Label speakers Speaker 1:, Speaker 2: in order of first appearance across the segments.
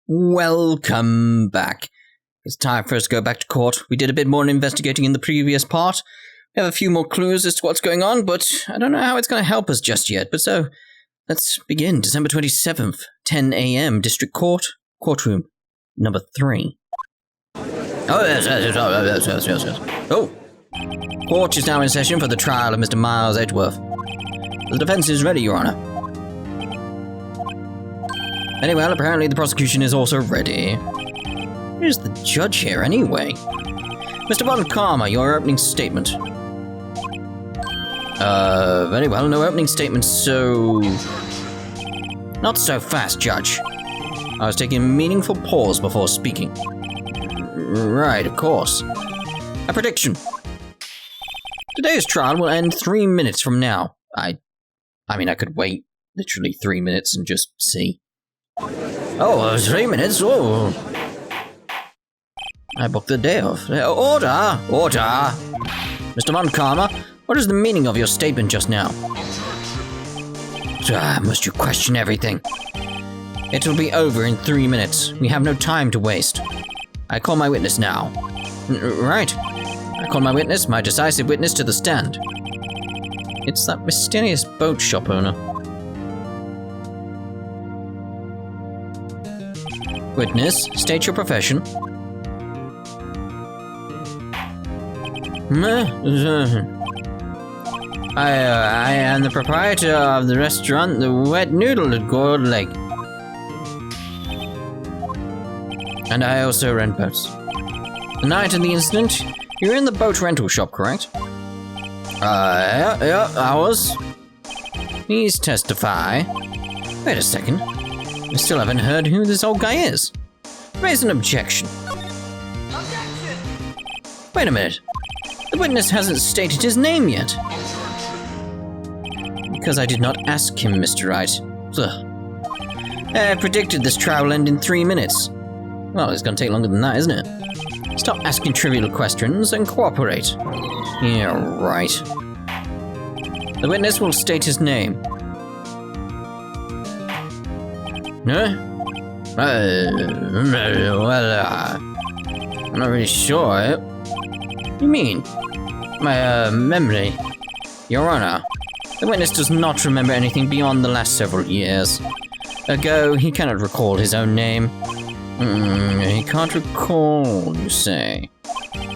Speaker 1: Welcome back. It's time for us to go back to court. We did a bit more investigating in the previous part. We have a few more clues as to what's going on, but I don't know how it's going to help us just yet. But so, let's begin. December 27th, 10 a.m., District Court, Courtroom number 3. Oh, yes. Oh. Court is now in session for the trial of Mr. Miles Edgeworth. The defense is ready, Your Honor. Very well, apparently the prosecution is also ready. Where's the judge here, anyway? Mr. Von Karma, your opening statement. Very well, no opening statement, so... Not so fast, Judge. I was taking a meaningful pause before speaking. Right, of course. A prediction. Today's trial will end 3 minutes from now. I mean, I could wait literally 3 minutes and just see. Oh, 3 minutes? Oh. I booked the day off. Order! Order! Mr. Von Karma, what is the meaning of your statement just now? Must you question everything? It will be over in 3 minutes. We have no time to waste. I call my witness now. Right. I call my witness, my decisive witness, to the stand. It's that mysterious boat shop owner. Witness, state your profession. I am the proprietor of the restaurant, the Wet Noodle at Gold Lake. And I also rent boats. The night of the incident, you were in the boat rental shop, correct? Yeah, I was. Please testify. Wait a second. I still haven't heard who this old guy is. Raise an objection. Objection! Wait a minute. The witness hasn't stated his name yet. Because I did not ask him, Mr. Wright. Ugh. I predicted this trial will end in 3 minutes. Well, it's going to take longer than that, isn't it? Stop asking trivial questions and cooperate. Yeah, right. The witness will state his name. Huh? I'm not really sure. What do you mean? My, memory. Your Honor, the witness does not remember anything beyond the last several years. Ago, he cannot recall his own name. He can't recall, you say?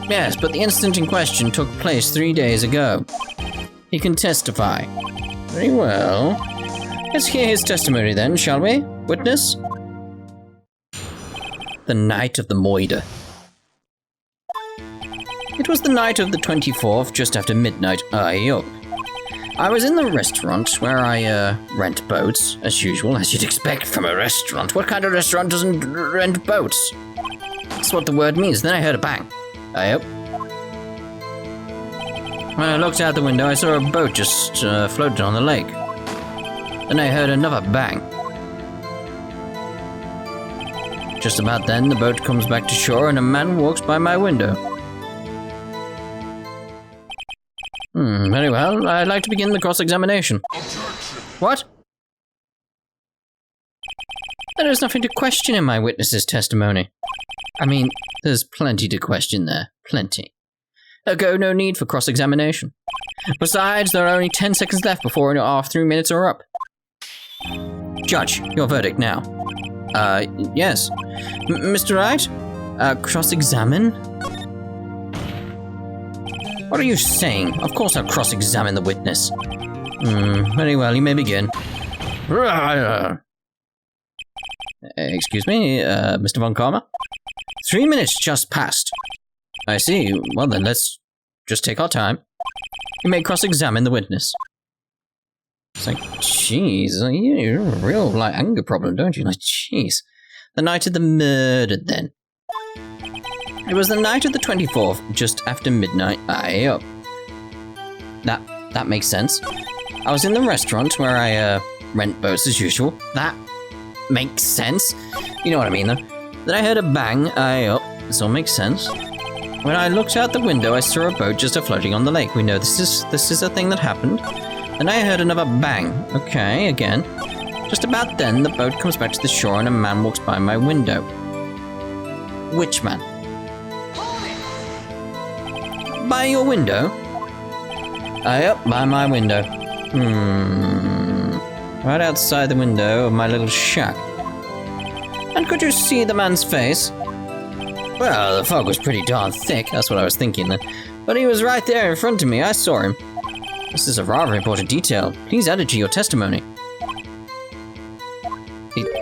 Speaker 1: Yes, but the incident in question took place 3 days ago. He can testify. Very well. Let's hear his testimony then, shall we? Witness? The night of the moider. It was the night of the 24th, just after midnight. I was in the restaurant where I, rent boats, as usual, as you'd expect from a restaurant. What kind of restaurant doesn't rent boats? That's what the word means. Then I heard a bang. When I looked out the window, I saw a boat just, floating on the lake. Then I heard another bang. Just about then, the boat comes back to shore and a man walks by my window. Very well. I'd like to begin the cross-examination. What? There is nothing to question in my witness's testimony. I mean, there's plenty to question there. Plenty. Ergo, no need for cross-examination. Besides, there are only 10 seconds left before our 3 minutes are up. Judge, your verdict now. Yes. Mr. Wright? Cross-examine? What are you saying? Of course I'll cross-examine the witness. Very well, you may begin. Excuse me, Mr. Von Karma? 3 minutes just passed. I see. Well then, let's just take our time. You may cross-examine the witness. It's like, jeez, you have a real, like, anger problem, don't you? Like, jeez. The night of the murder, then. It was the night of the 24th, just after midnight. That makes sense. I was in the restaurant where I, rent boats as usual. That makes sense. You know what I mean, though. Then I heard a bang. This all makes sense. When I looked out the window, I saw a boat just floating on the lake. We know this is a thing that happened. Then I heard another bang. Okay, again. Just about then, the boat comes back to the shore and a man walks by my window. Which man? By your window? Yep, by my window. Right outside the window of my little shack. And could you see the man's face? Well, the fog was pretty darn thick, that's what I was thinking. But he was right there in front of me, I saw him. This is a rather important detail. Please add it to your testimony.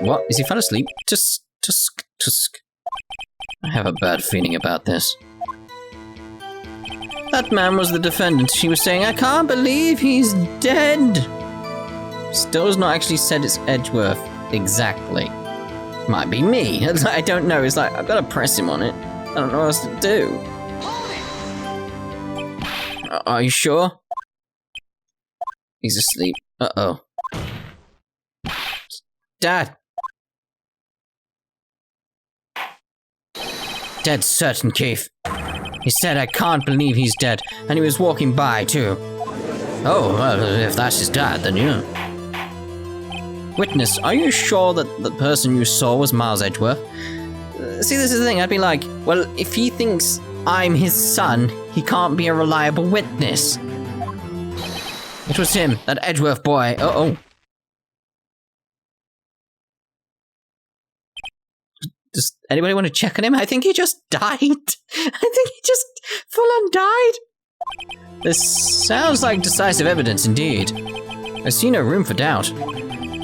Speaker 1: What? Is he fell asleep? Tusk. I have a bad feeling about this. That man was the defendant. She was saying, I can't believe he's dead. Still has not actually said it's Edgeworth exactly. Might be me. I don't know. It's like, I've got to press him on it. I don't know what else to do. Are you sure? He's asleep. Uh-oh. Dad. Dead certain, Keith. He said, I can't believe he's dead. And he was walking by, too. Oh, well, if that's his dad, then yeah. Witness, are you sure that the person you saw was Miles Edgeworth? See, this is the thing. I'd be like, well, if he thinks I'm his son, he can't be a reliable witness. It was him, that Edgeworth boy. Uh-oh. Does anybody want to check on him? I think he just died. I think he just full-on died. This sounds like decisive evidence indeed. I see no room for doubt.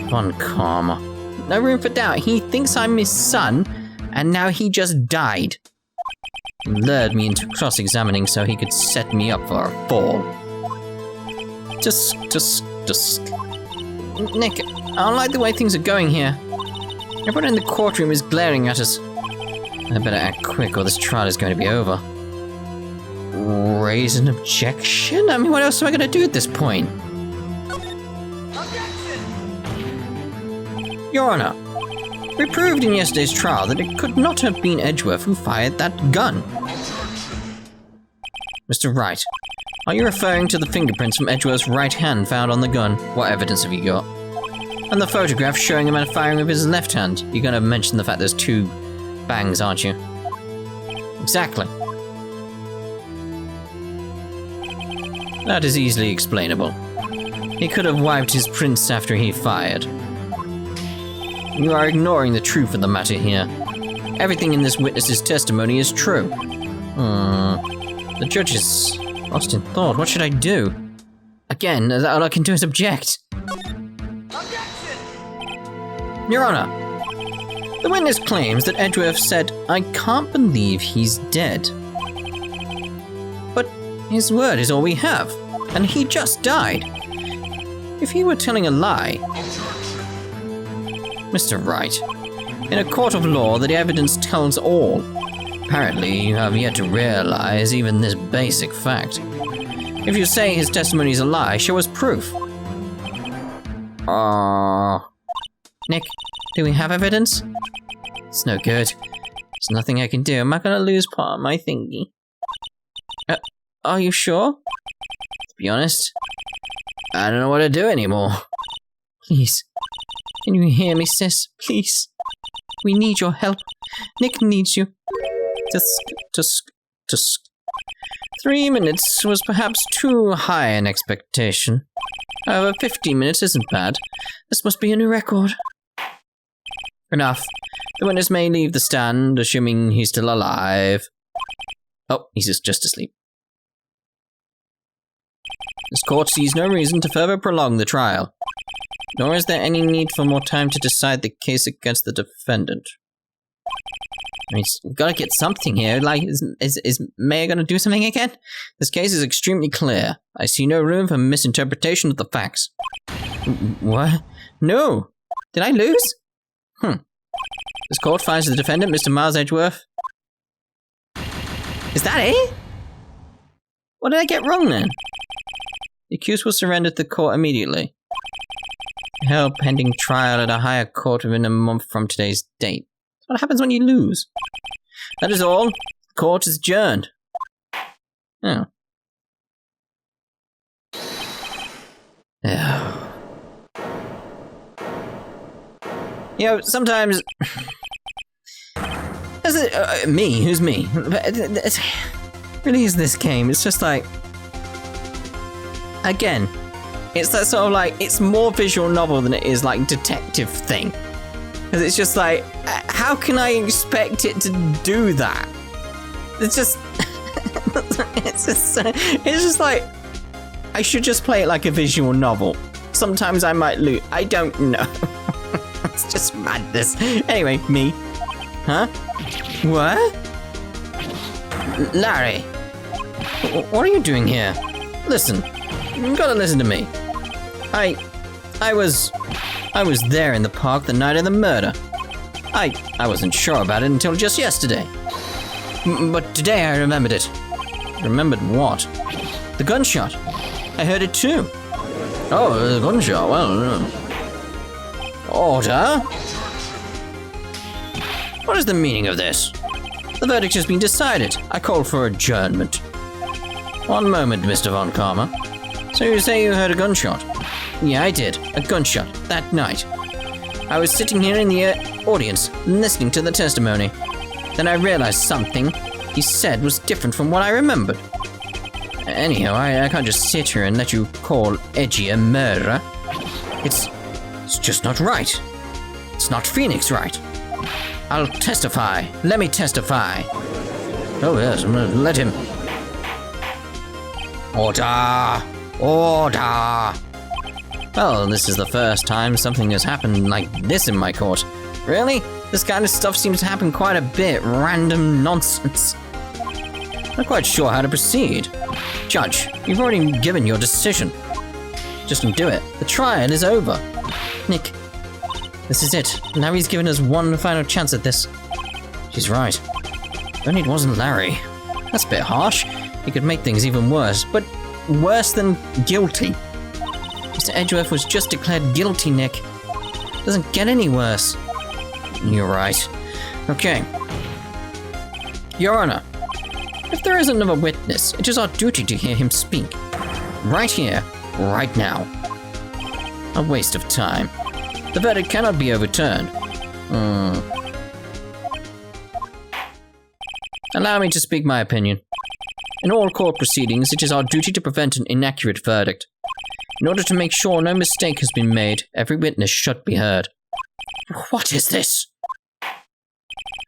Speaker 1: Von Karma. No room for doubt. He thinks I'm his son, and now he just died. He lured me into cross-examining so he could set me up for a fall. Tusk. Nick, I don't like the way things are going here. Everyone in the courtroom is glaring at us. I better act quick or this trial is going to be over. Raise an objection? I mean, what else am I going to do at this point? Your Honor, we proved in yesterday's trial that it could not have been Edgeworth who fired that gun. Mr. Wright, are you referring to the fingerprints from Edgeworth's right hand found on the gun? What evidence have you got? And the photograph showing a man firing with his left hand. You're going to mention the fact there's 2 bangs, aren't you? Exactly. That is easily explainable. He could have wiped his prints after he fired. You are ignoring the truth of the matter here. Everything in this witness's testimony is true. The judge is lost in thought. What should I do? Again, all I can do is object. Objection! Your Honor, the witness claims that Edgeworth said, I can't believe he's dead. But his word is all we have, and he just died. If he were telling a lie... Mr. Wright, in a court of law, the evidence tells all. Apparently, you have yet to realize even this basic fact. If you say his testimony is a lie, show us proof. Nick, do we have evidence? It's no good. There's nothing I can do. I'm not gonna lose part of my thingy. Are you sure? To be honest, I don't know what to do anymore. Please. Can you hear me, sis? Please. We need your help. Nick needs you. Tusk. 3 minutes was perhaps too high an expectation. However, 15 minutes isn't bad. This must be a new record. Enough. The witness may leave the stand, assuming he's still alive. Oh, he's just asleep. This court sees no reason to further prolong the trial. Nor is there any need for more time to decide the case against the defendant. I mean, we've got to get something here. Like, is Mayor going to do something again? This case is extremely clear. I see no room for misinterpretation of the facts. What? No. Did I lose? This court finds the defendant, Mr. Miles Edgeworth. Is that it? What did I get wrong then? The accused will surrender to the court immediately. Held pending trial at a higher court within a month from today's date. What happens when you lose? That is all. Court is adjourned. Oh. You know, sometimes... me? Who's me? It really is this game. It's just like... Again, it's that sort of like... It's more visual novel than it is like detective thing. Because it's just like... How can I expect it to do that? It's just... it's just like... I should just play it like a visual novel. Sometimes I might lose. I don't know. It's just madness. Anyway, me. Huh? What? Larry. What are you doing here? Listen. You gotta listen to me. I was there in the park the night of the murder. I wasn't sure about it until just yesterday. But today I remembered it. Remembered what? The gunshot. I heard it too. Oh, the gunshot. Well, order? What is the meaning of this? The verdict has been decided. I call for adjournment. One moment, Mr. Von Karma. So you say you heard a gunshot? Yeah, I did. A gunshot. That night. I was sitting here in the audience, listening to the testimony. Then I realized something he said was different from what I remembered. Anyhow, I can't just sit here and let you call Edgy a murderer. It's just not right. It's not Phoenix Wright. I'll testify. Let me testify. Oh yes, I'm gonna let him. Order! Order! Well, this is the first time something has happened like this in my court. Really? This kind of stuff seems to happen quite a bit. Random nonsense. Not quite sure how to proceed. Judge, you've already given your decision. Just do it. The trial is over. Nick, this is it. Larry's given us one final chance at this. She's right. If only it wasn't Larry. That's a bit harsh. He could make things even worse, but worse than guilty. Mr. Edgeworth was just declared guilty, Nick. Doesn't get any worse. You're right. Okay. Your Honor, if there is another witness, it is our duty to hear him speak. Right here, right now. A waste of time. The verdict cannot be overturned. Allow me to speak my opinion. In all court proceedings, it is our duty to prevent an inaccurate verdict. In order to make sure no mistake has been made, every witness should be heard. What is this?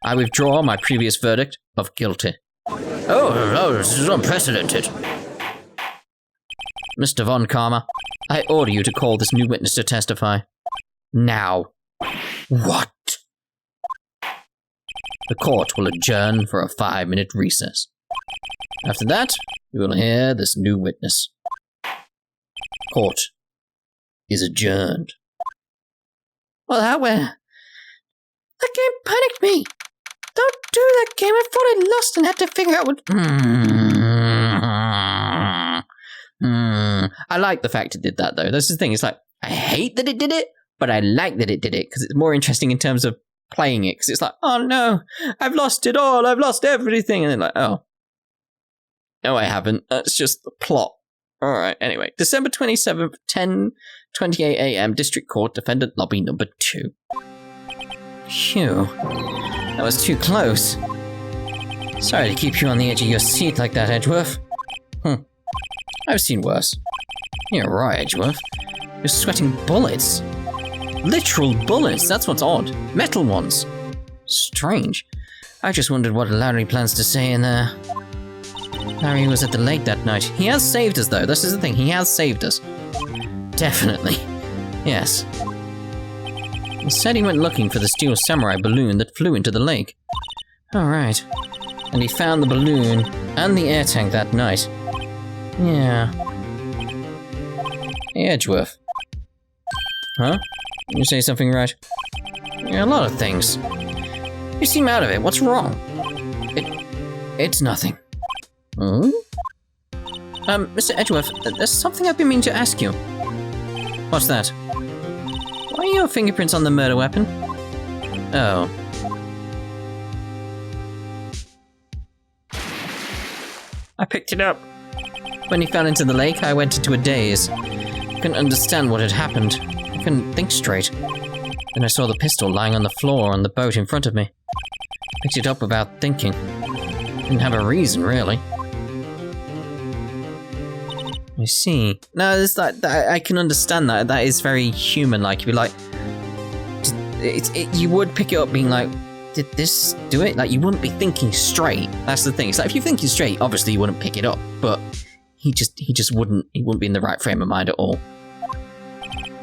Speaker 1: I withdraw my previous verdict of guilty. Oh, this is unprecedented. Mr. Von Karma, I order you to call this new witness to testify. Now. What? The court will adjourn for a 5-minute recess. After that, we will hear this new witness. Court is adjourned. Well, that game panicked me. Don't do that game. I thought I lost and had to figure out what... I like the fact it did that, though. That's the thing. It's like, I hate that it did it, but I like that it did it, because it's more interesting in terms of playing it, because it's like, oh no, I've lost it all. I've lost everything. And then like, oh. No, I haven't. That's just the plot. Alright, anyway. December 27th, 10:28 a.m. District Court, Defendant Lobby number 2. Phew. That was too close. Sorry to keep you on the edge of your seat like that, Edgeworth. I've seen worse. You're right, Edgeworth. You're sweating bullets. Literal bullets, that's what's odd. Metal ones. Strange. I just wondered what Larry plans to say in there. Larry was at the lake that night. He has saved us, though. This is the thing. He has saved us. Definitely. Yes. He said he went looking for the steel samurai balloon that flew into the lake. Alright. And he found the balloon and the air tank that night. Yeah. Hey, Edgeworth. Huh? You say something right? Yeah, a lot of things. You seem out of it. What's wrong? It's nothing. Mr. Edgeworth, there's something I've been meaning to ask you. What's that? Why are your fingerprints on the murder weapon? Oh. I picked it up. When he fell into the lake, I went into a daze. I couldn't understand what had happened. I couldn't think straight. Then I saw the pistol lying on the floor on the boat in front of me. Picked it up without thinking. Didn't have a reason, really. I see. No, it's that I can understand that. That is very human-like. You'd be like, you would pick it up being like, did this do it? Like, you wouldn't be thinking straight. That's the thing. It's like, if you're thinking straight, obviously you wouldn't pick it up. But he just wouldn't. He wouldn't be in the right frame of mind at all.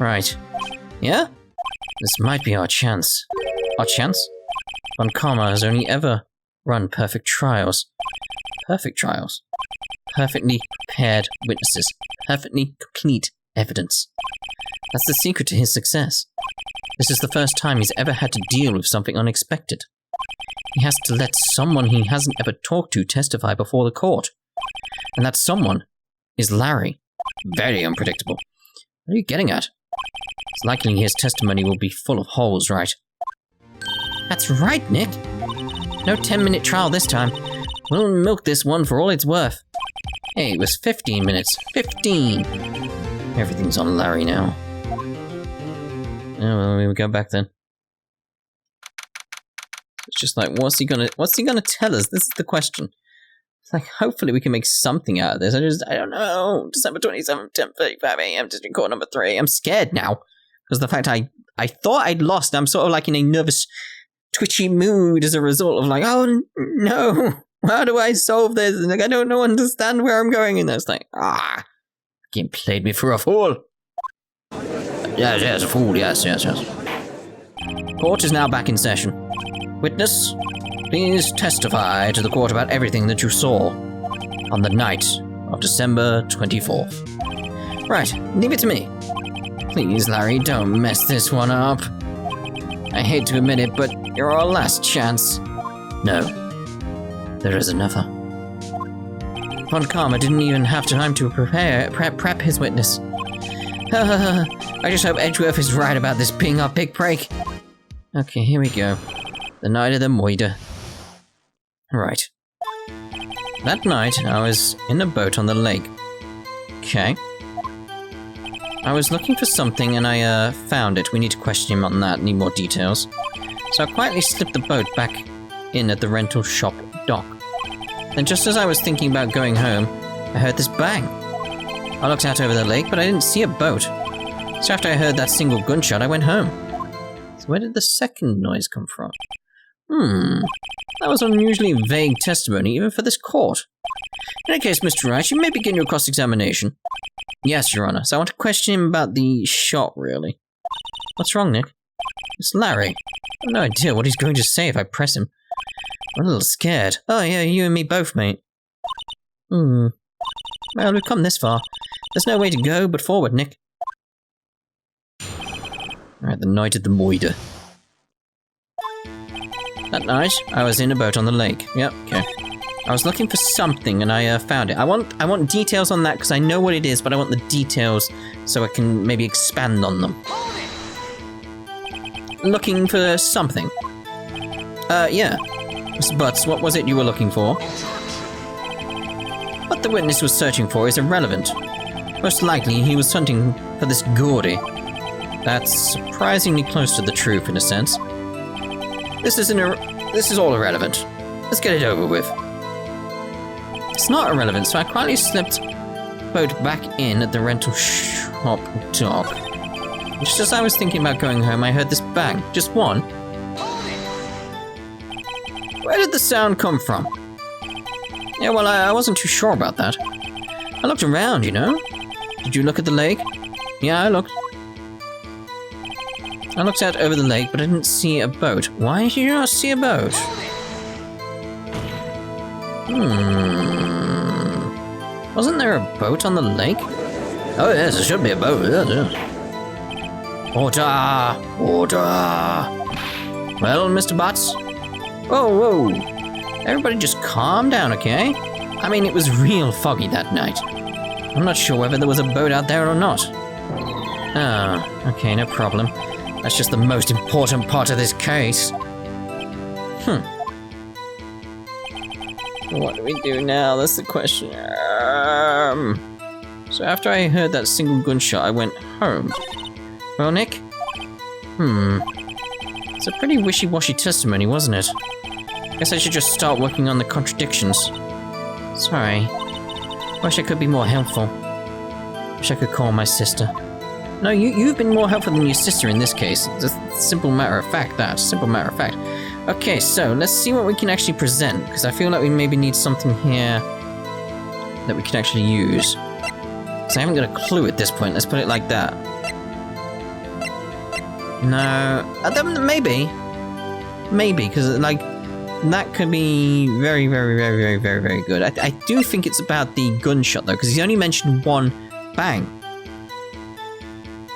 Speaker 1: Right. Yeah? This might be our chance. Our chance? Von Karma has only ever run perfect trials. Perfect trials. Perfectly prepared witnesses. Perfectly complete evidence. That's the secret to his success. This is the first time he's ever had to deal with something unexpected. He has to let someone he hasn't ever talked to testify before the court. And that someone is Larry. Very unpredictable. What are you getting at? It's likely his testimony will be full of holes, right? That's right, Nick. No 10-minute trial this time. We'll milk this one for all it's worth. Hey, it was 15 minutes. 15! Everything's on Larry now. Oh, well, we go back then. It's just like, what's he gonna tell us? This is the question. It's like, hopefully we can make something out of this. I don't know. December 27th, 10:35 a.m. District Court number 3. I'm scared now. Because the fact I thought I'd lost. I'm sort of like in a nervous, twitchy mood as a result of like, oh no, how do I solve this? And like, I don't understand where I'm going in this. Like, game played me for a fool. Yes, a fool, yes. Court is now back in session. Witness, please testify to the court about everything that you saw on the night of December 24th. Right, leave it to me. Please, Larry, don't mess this one up. I hate to admit it, but you're our last chance. No, there is another. Von Karma didn't even have time to prep his witness. I just hope Edgeworth is right about this being our big break. Okay, here we go. The night of the moida. Right. That night, I was in a boat on the lake. Okay. I was looking for something and I found it. We need to question him on that, need more details. So I quietly slipped the boat back in at the rental shop dock. Then just as I was thinking about going home, I heard this bang. I looked out over the lake, but I didn't see a boat. So after I heard that single gunshot, I went home. So where did the second noise come from? That was unusually vague testimony, even for this court. In any case, Mr. Wright, you may begin your cross-examination. Yes, Your Honor. So I want to question him about the shot, really. What's wrong, Nick? It's Larry. I have no idea what he's going to say if I press him. I'm a little scared. Oh, yeah, you and me both, mate. Well, we've come this far. There's no way to go but forward, Nick. Alright, the night of the moida. That night, I was in a boat on the lake. Yep, okay. I was looking for something and I found it. I want details on that because I know what it is, but I want the details so I can maybe expand on them. Looking for something. Yeah. Mr. Butz, what was it you were looking for? What the witness was searching for is irrelevant. Most likely, he was hunting for this Gordy. That's surprisingly close to the truth, in a sense. This is all irrelevant. Let's get it over with. It's not irrelevant, so I quietly slipped the boat back in at the rental shop dock. Just as I was thinking about going home, I heard this bang. Just one. Where did the sound come from? Yeah, well, I wasn't too sure about that. I looked around, you know. Did you look at the lake? Yeah, I looked. I looked out over the lake, but I didn't see a boat. Why did you not see a boat? Wasn't there a boat on the lake? Oh yes, there should be a boat. Yes. Order! Order! Well, Mr. Butz? Whoa! Everybody just calm down, okay? I mean, it was real foggy that night. I'm not sure whether there was a boat out there or not. Oh, okay, no problem. That's just the most important part of this case. What do we do now? That's the question. So after I heard that single gunshot, I went home. Well, Nick? It's a pretty wishy-washy testimony, wasn't it? Guess I should just start working on the contradictions. Sorry. Wish I could be more helpful. Wish I could call my sister. No, you've been more helpful than your sister in this case. It's a simple matter of fact, that. Simple matter of fact. Okay, so let's see what we can actually present, because I feel like we maybe need something here that we can actually use. Because I haven't got a clue at this point, let's put it like that. No, maybe. Maybe, because, like, that could be very, very, very, very, very, very good. I do think it's about the gunshot, though, because he's only mentioned one bang.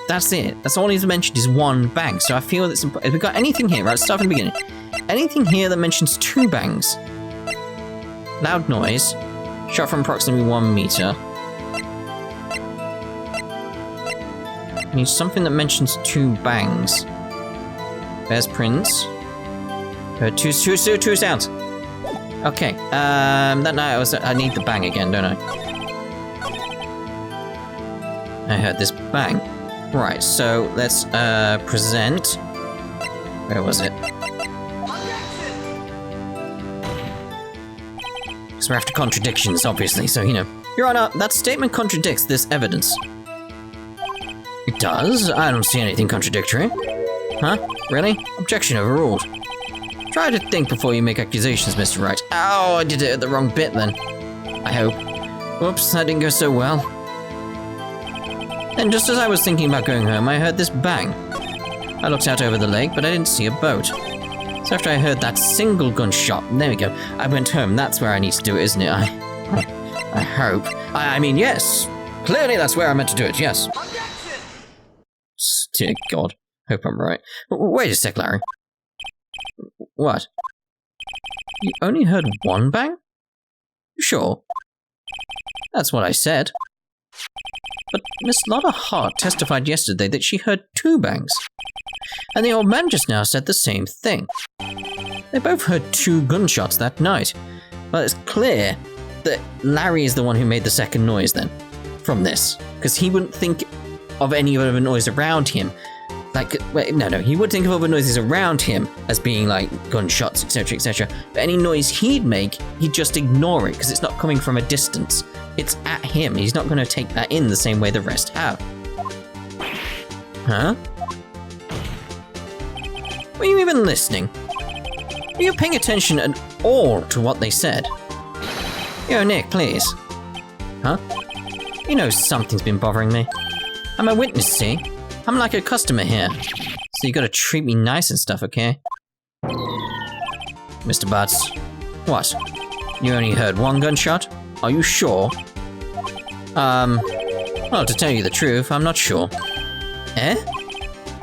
Speaker 1: That's it. That's all he's mentioned is one bang. So I feel that's important. If we've got anything here, right, start from the beginning. Anything here that mentions 2 bangs. Loud noise. Shot from approximately 1 meter. Need something that mentions 2 bangs. There's prints. Two sounds. Okay. That night I need the bang again, don't I? I heard this bang. Right, so let's present. Where was it? Because we're after contradictions, obviously, so you know. Your Honor, that statement contradicts this evidence. It does? I don't see anything contradictory. Huh? Really? Objection overruled. Try to think before you make accusations, Mr. Wright. Oh, I did it at the wrong bit then. I hope. Whoops, that didn't go so well. Then just as I was thinking about going home, I heard this bang. I looked out over the lake, but I didn't see a boat. So after I heard that single gunshot, there we go, I went home. That's where I need to do it, isn't it? I hope. I mean, yes. Clearly that's where I meant to do it, yes. Dear God. Hope I'm right. Wait a sec, Larry. What? You only heard one bang? You sure? That's what I said. But Miss Lotta Hart testified yesterday that she heard 2 bangs. And the old man just now said the same thing. They both heard 2 gunshots that night. But it's clear that Larry is the one who made the second noise then. From this. Because he wouldn't think of any other noise around him. Like, wait, no, he would think of other noises around him as being like gunshots, etc., etc. But any noise he'd make, he'd just ignore it because it's not coming from a distance. It's at him. He's not going to take that in the same way the rest have. Huh? Were you even listening? Were you paying attention at all to what they said? Yo, Nick, please. Huh? You know something's been bothering me. I'm a witness, see? I'm like a customer here. So you gotta treat me nice and stuff, okay? Mr. Butz. What? You only heard 1 gunshot? Are you sure? Well, to tell you the truth, I'm not sure. Eh?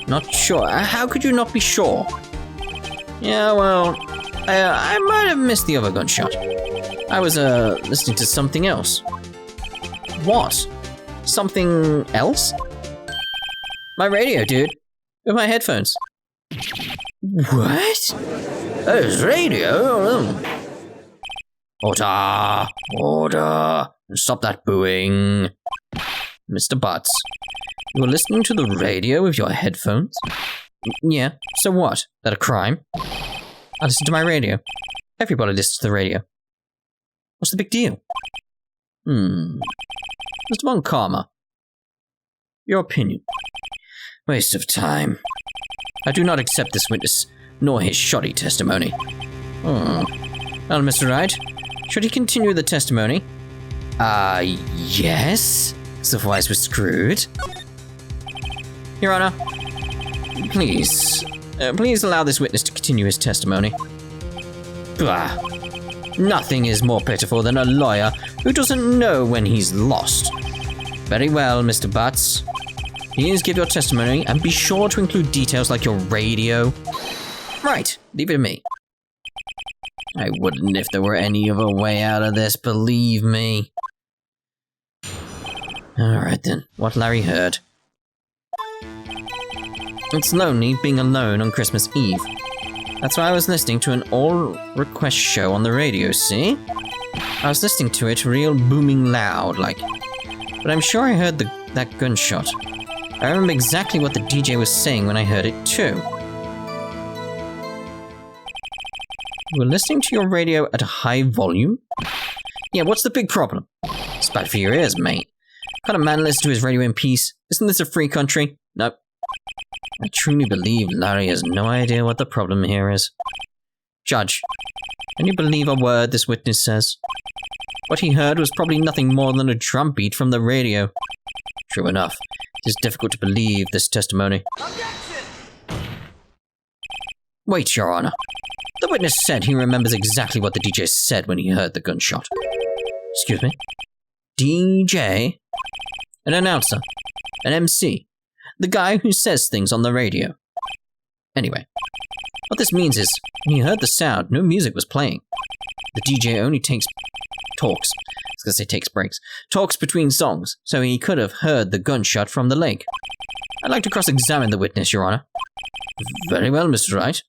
Speaker 1: Not sure? How could you not be sure? Yeah, well, I might have missed the other gunshot. I was, listening to something else. What? Something else? My radio, dude. With my headphones. What? Oh, it's radio? Order! Order! Stop that booing. Mr. Butz, you were listening to the radio with your headphones? Yeah, so what? That a crime? I listen to my radio. Everybody listens to the radio. What's the big deal? Mr. Von Karma. Your opinion. Waste of time. I do not accept this witness, nor his shoddy testimony. Well, Mr. Wright, should he continue the testimony? Yes? Otherwise we're screwed. Your Honor, please allow this witness to continue his testimony. Bah. Nothing is more pitiful than a lawyer who doesn't know when he's lost. Very well, Mr. Butz. Please give your testimony and be sure to include details like your radio. Right, leave it to me. I wouldn't if there were any other way out of this, believe me. Alright then, what Larry heard. It's lonely being alone on Christmas Eve. That's why I was listening to an all-request show on the radio, see? I was listening to it real booming loud, like. But I'm sure I heard that gunshot. I remember exactly what the DJ was saying when I heard it too. You were listening to your radio at a high volume? Yeah, what's the big problem? It's bad for your ears, mate. Can't a man listen to his radio in peace? Isn't this a free country? Nope. I truly believe Larry has no idea what the problem here is. Judge, can you believe a word this witness says? What he heard was probably nothing more than a drum beat from the radio. True enough, it is difficult to believe this testimony. Wait, Your Honor. The witness said he remembers exactly what the DJ said when he heard the gunshot. Excuse me? DJ? An announcer. An MC. The guy who says things on the radio. Anyway, what this means is, when he heard the sound, no music was playing. The DJ only takes breaks. Talks between songs, so he could have heard the gunshot from the lake. I'd like to cross-examine the witness, Your Honor. Very well, Mr. Wright.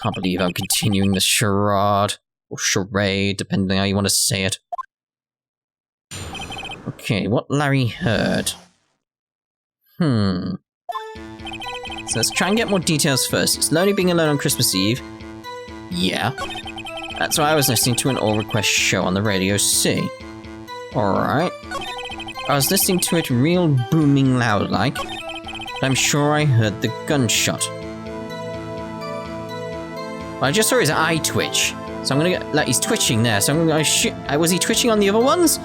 Speaker 1: Can't believe I'm continuing this charade, or charade, depending on how you want to say it. Okay, what Larry heard. So let's try and get more details first. It's lonely being alone on Christmas Eve. Yeah. That's why I was listening to an all-request show on the radio C. Alright. I was listening to it real booming loud like, but I'm sure I heard the gunshot. Well, I just saw his eye twitch, so I'm gonna get, like, he's twitching there, so I'm gonna shoot. Was he twitching on the other ones?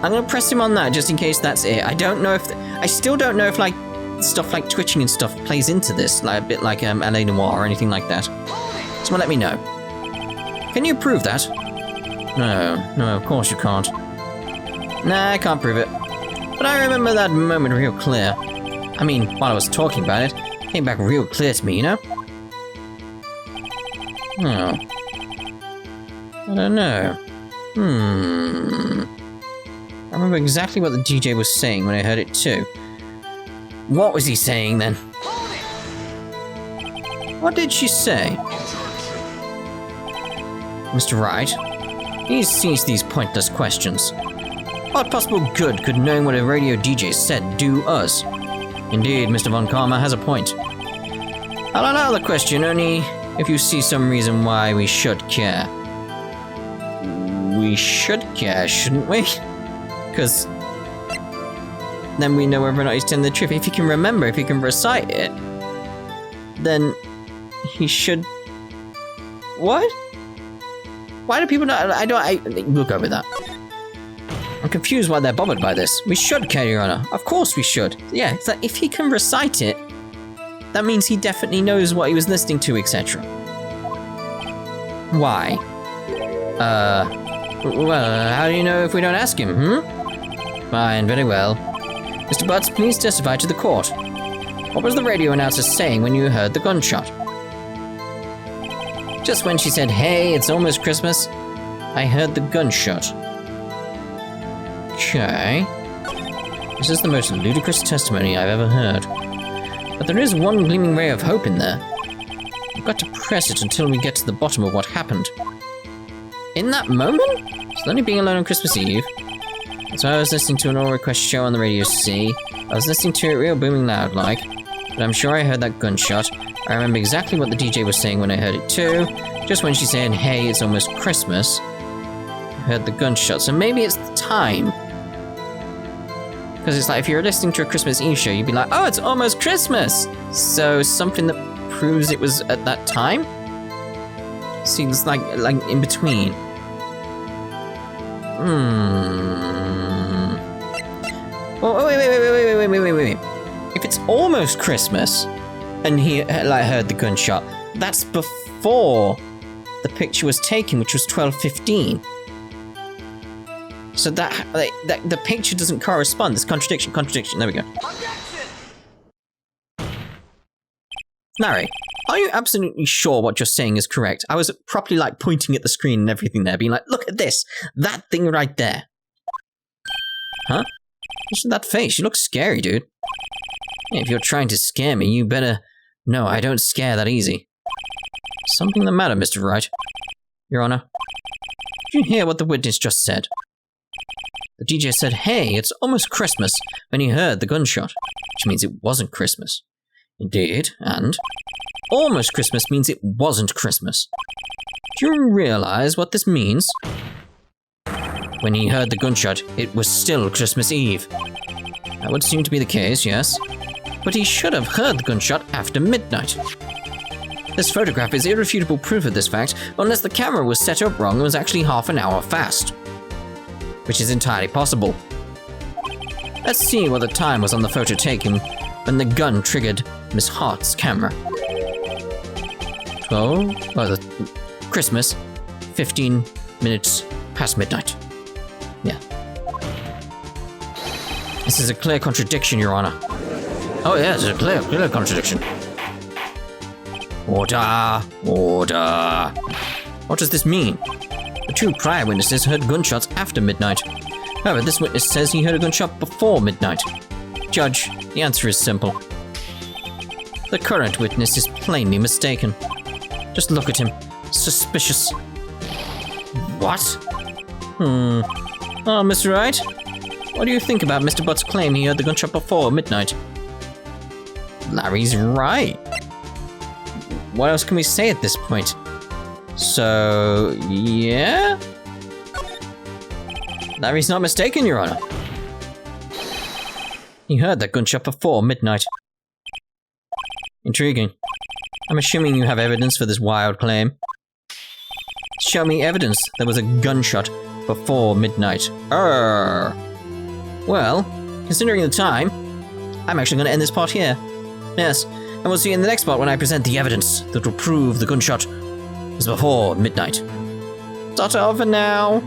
Speaker 1: I'm gonna press him on that just in case that's it. I don't know if, I still don't know if, like, stuff like twitching and stuff plays into this, like a bit like LA Noire or anything like that. Someone let me know. Can you prove that? No, of course you can't. Nah, I can't prove it. But I remember that moment real clear. I mean, while I was talking about it, it came back real clear to me, you know? Oh. I don't know. I remember exactly what the DJ was saying when I heard it too. What was he saying then? What did she say? Mr. Wright, please cease these pointless questions. What possible good could knowing what a radio DJ said do us? Indeed, Mr. Von Karma has a point. I'll allow the question only if you see some reason why we should care. We should care, shouldn't we? Because then we know whether or not he's telling the truth. If he can remember, if he can recite it, then he should... What? Why do people not... we'll go with that. I'm confused why they're bothered by this. We should care, Your Honor. Of course we should. Yeah, it's like if he can recite it, that means he definitely knows what he was listening to, etc. Why? Well, how do you know if we don't ask him, Fine, very well. Mr. Butz, please testify to the court. What was the radio announcer saying when you heard the gunshot? Just when she said, "Hey, it's almost Christmas," I heard the gunshot. Okay. This is the most ludicrous testimony I've ever heard. But there is one gleaming ray of hope in there. I've got to press it until we get to the bottom of what happened. In that moment? It's only being alone on Christmas Eve. So I was listening to an all-request show on the radio C. I was listening to it real booming loud like, but I'm sure I heard that gunshot. I remember exactly what the DJ was saying when I heard it too. Just when she said, "Hey, it's almost Christmas," I heard the gunshot. So maybe it's the time. Because it's like, if you're listening to a Christmas Eve show, you'd be like, "Oh, it's almost Christmas!" So something that proves it was at that time? Seems like in between. Well, wait. If it's almost Christmas, and he heard the gunshot, that's before the picture was taken, which was 12:15. So that the picture doesn't correspond. There's contradiction. There we go. Larry, are you absolutely sure what you're saying is correct? I was properly pointing at the screen and everything there, being like, "Look at this, that thing right there." Huh? What's with that face? You look scary, dude. Hey, if you're trying to scare me, you better... No, I don't scare that easy. Something the matter, Mr. Wright? Your Honor, did you hear what the witness just said? The DJ said, "Hey, it's almost Christmas," when he heard the gunshot, which means it wasn't Christmas. Indeed, and almost Christmas means it wasn't Christmas. Do you realize what this means? When he heard the gunshot, it was still Christmas Eve. That would seem to be the case, yes. But he should have heard the gunshot after midnight. This photograph is irrefutable proof of this fact, unless the camera was set up wrong and was actually half an hour fast. Which is entirely possible. Let's see what the time was on the photo taken when the gun triggered Miss Hart's camera. 12, Christmas, 15 minutes past midnight. Yeah. This is a clear contradiction, Your Honor. Oh yeah, it's a clear contradiction. Order! Order! What does this mean? The two prior witnesses heard gunshots after midnight. However, this witness says he heard a gunshot before midnight. Judge, the answer is simple. The current witness is plainly mistaken. Just look at him. Suspicious. What? Oh, Mr. Wright? What do you think about Mr. Butz's claim he heard the gunshot before midnight? Larry's right. What else can we say at this point? So, yeah? Larry's not mistaken, Your Honor. He heard that gunshot before midnight. Intriguing. I'm assuming you have evidence for this wild claim. Show me evidence there was a gunshot before midnight. Well, considering the time, I'm actually going to end this part here. Yes, and we'll see you in the next part when I present the evidence that will prove the gunshot was before midnight. Ta-ta for now.